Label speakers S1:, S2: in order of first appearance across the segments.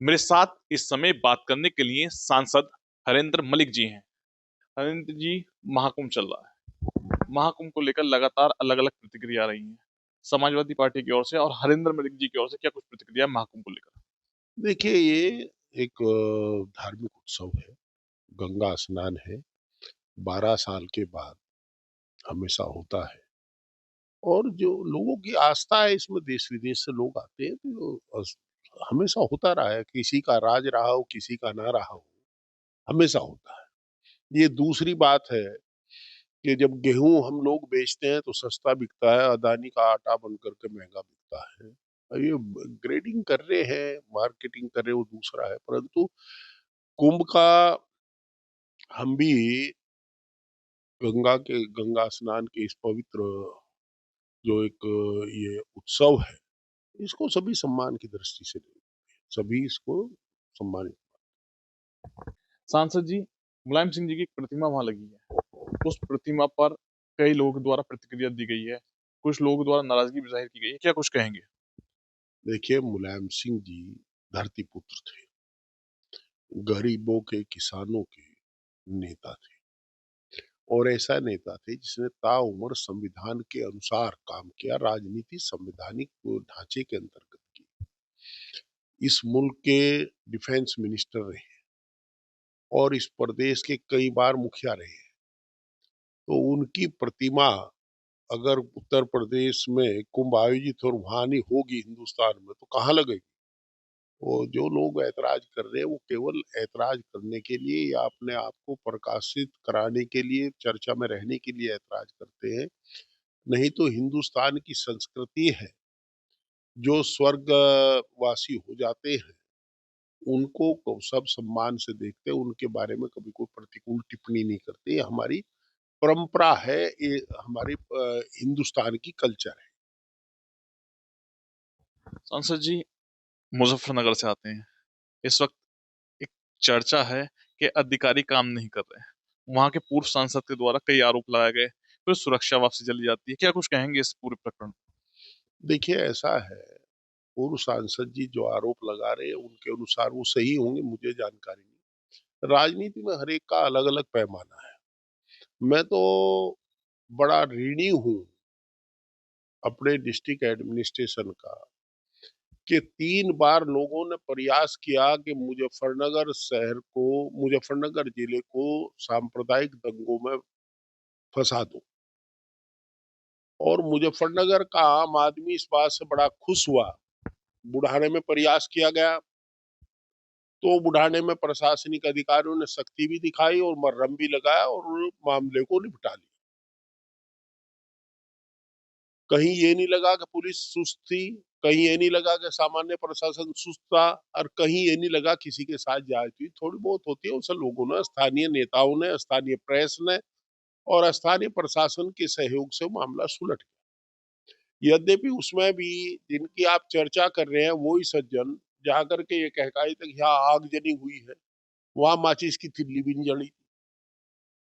S1: मेरे साथ इस समय बात करने के लिए सांसद हरेंद्र मलिक जी हैं। हरेंद्र जी, महाकुंभ चल रहा है। महाकुंभ को लेकर लगातार अलग अलग प्रतिक्रिया आ रही हैं, समाजवादी पार्टी की ओर से और हरेंद्र मलिक जी की ओर से। क्या कुछ प्रतिक्रिया है महाकुंभ को लेकर?
S2: देखिए, ये एक धार्मिक उत्सव है, गंगा स्नान है, 12 साल के बाद हमेशा होता है और जो लोगों की आस्था है इसमें देश-विदेश से लोग आते हैं, तो हमेशा होता रहा है, किसी का राज रहा हो, किसी का ना रहा हो, हमेशा होता है। ये दूसरी बात है कि जब गेहूँ हम लोग बेचते हैं तो सस्ता बिकता है, अदानी का आटा बन कर के महँगा बिकता है। ये ग्रेडिंग कर रहे हैं, मार्केटिंग कर रहे हैं, वो दूसरा है, परंतु कुंभ का हम भी गंगा स्नान के इस पवित्र जो एक ये उत्सव है, इसको सभी सम्मान की दृष्टि से लें, सभी इसको सम्मानित।
S1: सांसद जी, मुलायम सिंह जी की एक प्रतिमा वहां लगी है। उस प्रतिमा पर कई लोगों द्वारा प्रतिक्रिया दी गई है, कुछ लोगों द्वारा नाराजगी भी जाहिर की गई है। क्या कुछ कहेंगे?
S2: देखिए, मुलायम सिंह जी धरती पुत्र थे, गरीबों के, किसानों के नेता थे और ऐसा नेता थे जिसने ताउम्र संविधान के अनुसार काम किया, राजनीति संवैधानिक ढांचे के अंतर्गत की। इस मुल्क के डिफेंस मिनिस्टर रहे और इस प्रदेश के कई बार मुखिया रहे। तो उनकी प्रतिमा अगर उत्तर प्रदेश में कुंभ आयोजित और वहां नहीं होगी हिंदुस्तान में, तो कहाँ लगेगी? वो जो लोग ऐतराज कर रहे हैं वो केवल ऐतराज करने के लिए या अपने आप को प्रकाशित कराने के लिए, चर्चा में रहने के लिए ऐतराज करते हैं। नहीं तो हिंदुस्तान की संस्कृति है, जो स्वर्गवासी हो जाते हैं, उनको सब सम्मान से देखते हैं, उनके बारे में कभी कोई प्रतिकूल टिप्पणी नहीं करते। ये हमारी परंपरा है, ये हमारी हिंदुस्तान की कल्चर है।
S1: सांसद जी, मुजफ्फरनगर से आते हैं। इस वक्त एक चर्चा है कि अधिकारी काम नहीं कर रहे हैं। वहां के पूर्व सांसद के द्वारा कई आरोप लगाए गए, फिर सुरक्षा वापसी चली जाती है। क्या कुछ कहेंगे इस पूरे प्रकरण?
S2: देखिए, ऐसा है, पूर्व सांसद जी जो आरोप लगा रहे हैं उनके अनुसार वो सही होंगे, मुझे जानकारी नहीं। राजनीति में हर एक का अलग अलग पैमाना है। मैं तो बड़ा ऋणी हूँ अपने डिस्ट्रिक्ट एडमिनिस्ट्रेशन का कि 3 बार लोगों ने प्रयास किया कि मुजफ्फरनगर जिले को सांप्रदायिक दंगों में फंसा दो और मुजफ्फरनगर का आम आदमी इस बात से बड़ा खुश हुआ। बुढ़ाने में प्रयास किया गया तो बुढ़ाने में प्रशासनिक अधिकारियों ने सख्ती भी दिखाई और मर्रम भी लगाया और मामले को निपटा लिया। कहीं ये नहीं लगा कि पुलिस सुस्त थी, कहीं ये नहीं लगा कि सामान्य प्रशासन सुस्त था और कहीं ये नहीं लगा किसी के साथ ज्यादती थोड़ी बहुत होती है। उसे लोगों ने, स्थानीय नेताओं ने, स्थानीय प्रेस ने और स्थानीय प्रशासन के सहयोग से मामला सुलट गया। यद्यपि उसमें भी जिनकी आप चर्चा कर रहे हैं वही सज्जन जाकर के ये कहकाई तक यहाँ आगजनी हुई है, वहां माचिस की तिल्ली भी नहीं जली।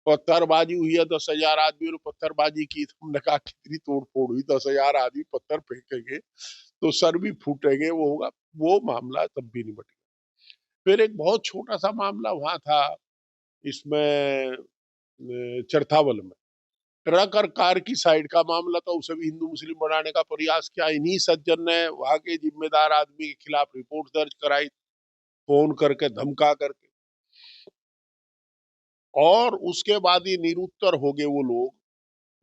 S2: पत्थरबाजी हुई है, 10,000 आदमी ने पत्थरबाजी की, तो हमने कहा कितनी तोड़ फोड़ हुई, 10,000 आदमी पत्थर फेंकेंगे तो सर भी फूटेंगे, वो होगा। वो मामला तब भी निपट गया। फिर एक बहुत छोटा सा मामला वहां था, इसमें चरथावल में ट्रक और कार की साइड का मामला था, उसे भी हिंदू मुस्लिम बनाने का प्रयास किया। इन्हीं सज्जन ने वहां के जिम्मेदार आदमी के खिलाफ रिपोर्ट दर्ज कराई, फोन करके धमका करके, और उसके बाद ये निरुत्तर हो गए वो लोग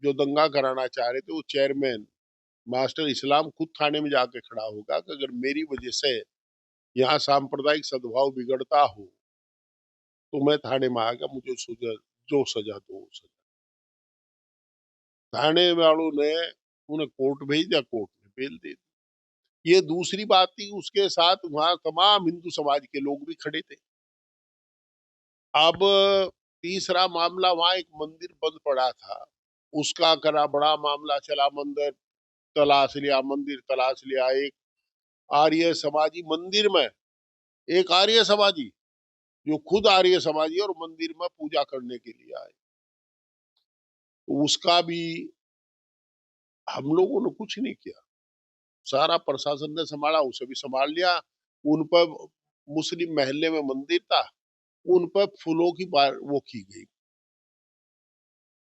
S2: जो दंगा कराना चाह रहे थे। वो चेयरमैन मास्टर इस्लाम खुद थाने में जाके खड़ा होगा कि अगर मेरी वजह से यहाँ सांप्रदायिक सद्भाव बिगड़ता हो तो मैं थाने में आ गया, मुझे जो सजा दो वो सजा। थाने वालों ने उन्हें कोर्ट भेज दिया, कोर्ट ने बेल दे दी। ये दूसरी बात थी, उसके साथ वहां तमाम हिंदू समाज के लोग भी खड़े थे। अब तीसरा मामला, वहां एक मंदिर बंद पड़ा था, उसका करा बड़ा मामला चला। मंदिर तलाश लिया। एक आर्य समाजी मंदिर में, एक आर्य समाजी जो खुद आर्य समाजी और मंदिर में पूजा करने के लिए आए, तो उसका भी हम लोगों ने कुछ नहीं किया। सारा प्रशासन ने संभाला, उसे भी संभाल लिया। उन पर मुस्लिम महल्ले में मंदिर था, उन पर फूलों की वो की गई,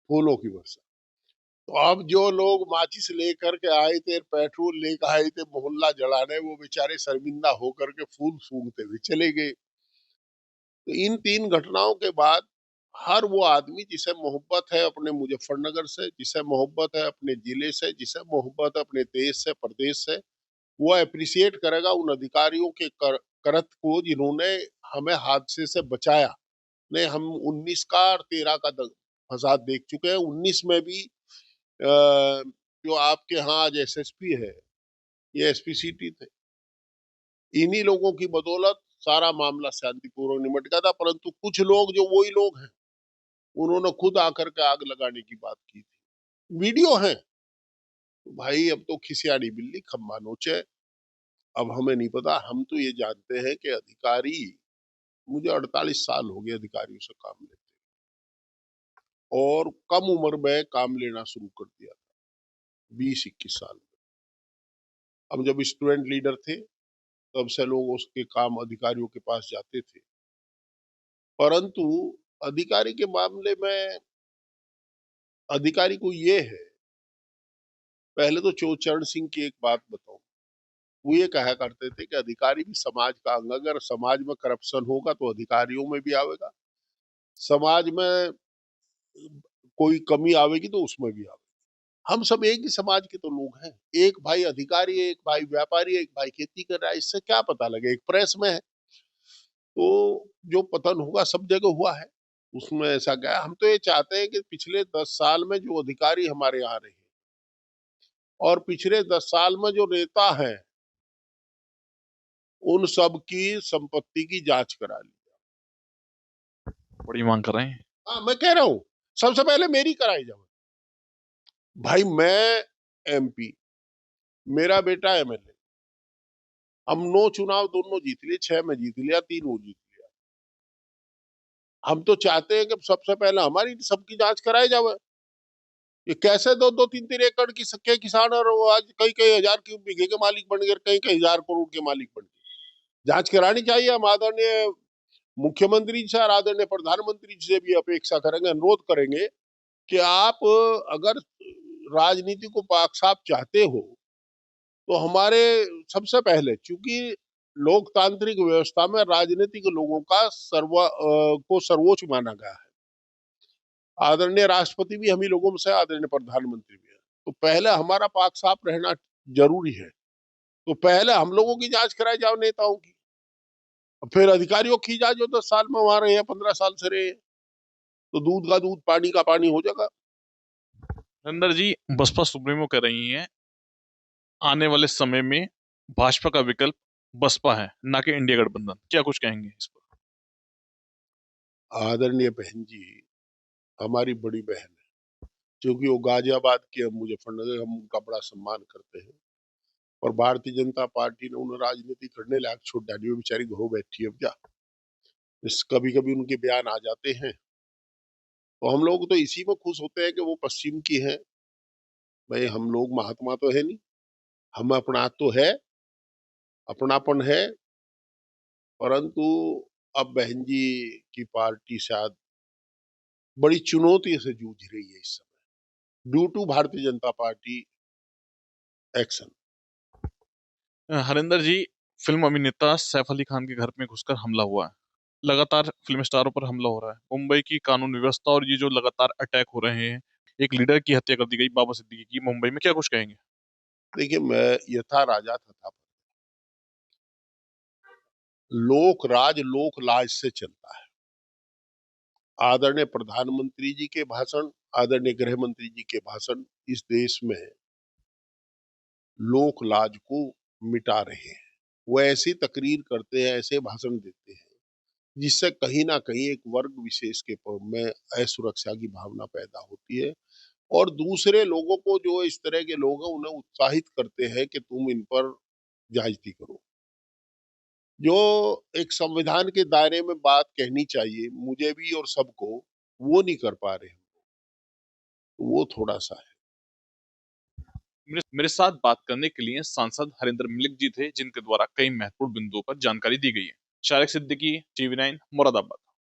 S2: फूलों की वर्षा। तो अब जो लोग माचिस लेकर के आए थे, पेट्रोल लेकर आए थे मोहल्ला जलाने, वो बेचारे शर्मिंदा होकर के फूल सूंघते हुए चले गए। तो इन 3 घटनाओं के बाद हर वो आदमी जिसे मोहब्बत है अपने मुजफ्फरनगर से, जिसे मोहब्बत है अपने जिले से, जिसे मोहब्बत है अपने देश से, प्रदेश से, वो अप्रिशिएट करेगा उन अधिकारियों के करत को जिन्होंने हमें हादसे से बचाया। नहीं, हम 19 का और 13 का फसाद देख चुके हैं। 19 में भी जो आपके यहाँ आज एसएसपी है, ये एसपी सिटी थे। इन्हीं लोगों की बदौलत सारा मामला शांतिपूर्वक निमट गया था, परंतु कुछ लोग जो वही लोग हैं, उन्होंने खुद आकर के आग लगाने की बात की थी। वीडियो है। तो भाई अब तो खिसियानी बिल्ली खम्बा नोचे। अब हमें नहीं पता, हम तो ये जानते हैं कि अधिकारी, मुझे 48 साल हो गए अधिकारियों से काम लेते, और कम उम्र में काम लेना शुरू कर दिया था, 20-21 साल में। हम जब स्टूडेंट लीडर थे, तब से लोग उसके काम अधिकारियों के पास जाते थे। परंतु अधिकारी के मामले में अधिकारी को ये है, पहले तो चरण सिंह की एक बात बताऊं, वो ये कहा करते थे कि अधिकारी भी समाज का अंग, अगर समाज में करप्शन होगा तो अधिकारियों में भी आवेगा, समाज में कोई कमी आवेगी तो उसमें भी आवेगी। हम सब एक ही समाज के तो लोग हैं। एक भाई अधिकारी है, एक भाई व्यापारी है, एक भाई खेती कर रहा है, इससे क्या पता लगे, एक प्रेस में है। तो जो पतन होगा सब जगह हुआ है, उसमें ऐसा क्या है। हम तो ये चाहते हैं कि पिछले 10 साल में जो अधिकारी हमारे यहाँ रहे और पिछले 10 साल में जो नेता हैं, उन सब की संपत्ति की जांच करा ली।
S1: बड़ी मांग कर रहे हैं।
S2: हाँ, मैं कह रहा हूँ सबसे पहले मेरी कराई जाए। भाई मैं एमपी, मेरा बेटा एमएलए, हम 9 चुनाव दोनों जीत लिए, 6 में जीत लिया, 3 वो जीत लिया। हम तो चाहते हैं कि सबसे पहले हमारी सबकी जांच कराई जाए। ये कैसे 2-2, 3-3 एकड़ की के किसान और वो आज कई कई हजार की बीघे के मालिक बन गए, कई कई हजार करोड़ के मालिक बन गए। जांच करानी चाहिए। हम आदरणीय मुख्यमंत्री से और आदरणीय प्रधानमंत्री से भी अपेक्षा करेंगे, अनुरोध करेंगे कि आप अगर राजनीति को पाक साफ चाहते हो तो हमारे सबसे पहले, चूंकि लोकतांत्रिक व्यवस्था में राजनीतिक लोगों का को सर्वोच्च माना गया है, आदरणीय राष्ट्रपति भी हम ही लोगों में से, आदरणीय प्रधानमंत्री भी है, तो पहले हमारा पाक साफ रहना जरूरी है। तो पहले हम लोगों की जांच कराई जाओ, नेताओं की, फिर अधिकारियों की जांच। जो 10 साल में वहां रहे हैं, 15 साल से रहे हैं, तो दूध का दूध पानी का पानी हो जाएगा।
S1: नरेंद्र जी, बसपा सुप्रीमो कह रही हैं आने वाले समय में भाजपा का विकल्प बसपा है, ना कि इंडिया गठबंधन। क्या कुछ कहेंगे इस पर?
S2: आदरणीय बहन जी हमारी बड़ी बहन है, क्योंकि वो गाजियाबाद के, हम मुजफ्फरनगर, हम उनका बड़ा सम्मान करते हैं। और भारतीय जनता पार्टी ने उन्हें राजनीति करने लायक छोड़ डाली, वो बेचारी घरों बैठी है। अब क्या, कभी कभी उनके बयान आ जाते हैं, तो हम लोग तो इसी में खुश होते हैं कि वो पश्चिम की हैं। भाई हम लोग महात्मा तो है नहीं, हम अपना तो है, अपनापन है, परंतु अब बहन जी की पार्टी शायद बड़ी चुनौती से जूझ रही है इस समय, due to Bharatiya Janata party action.
S1: Harinder ji, film अभिनेता सैफ अली खान के घर में घुसकर हमला हुआ है। लगातार फिल्म स्टारों पर हमला हो रहा है। मुंबई की कानून व्यवस्था और ये जो लगातार अटैक हो रहे हैं, एक लीडर की हत्या कर दी गई बाबा सिद्दीकी की मुंबई में, क्या कुछ कहेंगे?
S2: देखिए, मैं यथा राजा तथा लोक राज लोक लाज से चलता है। आदरणीय प्रधानमंत्री जी के भाषण, आदरणीय गृह मंत्री जी के भाषण इस देश में लोक लाज को मिटा रहे हैं। वो ऐसी तकरीर करते हैं, ऐसे भाषण देते हैं, जिससे कहीं ना कहीं एक वर्ग विशेष के में असुरक्षा की भावना पैदा होती है, और दूसरे लोगों को, जो इस तरह के लोग हैं, उन्हें उत्साहित करते हैं कि तुम इन पर ज्यादती करो। जो एक संविधान के दायरे में बात कहनी चाहिए मुझे भी और सबको, वो नहीं कर पा रहे हैं। वो थोड़ा सा है।
S1: मेरे साथ बात करने के लिए सांसद हरिंदर मलिक जी थे, जिनके द्वारा कई महत्वपूर्ण बिंदुओं पर जानकारी दी गई है। शारिक सिद्दीकी, टीवी 9 मुरादाबाद।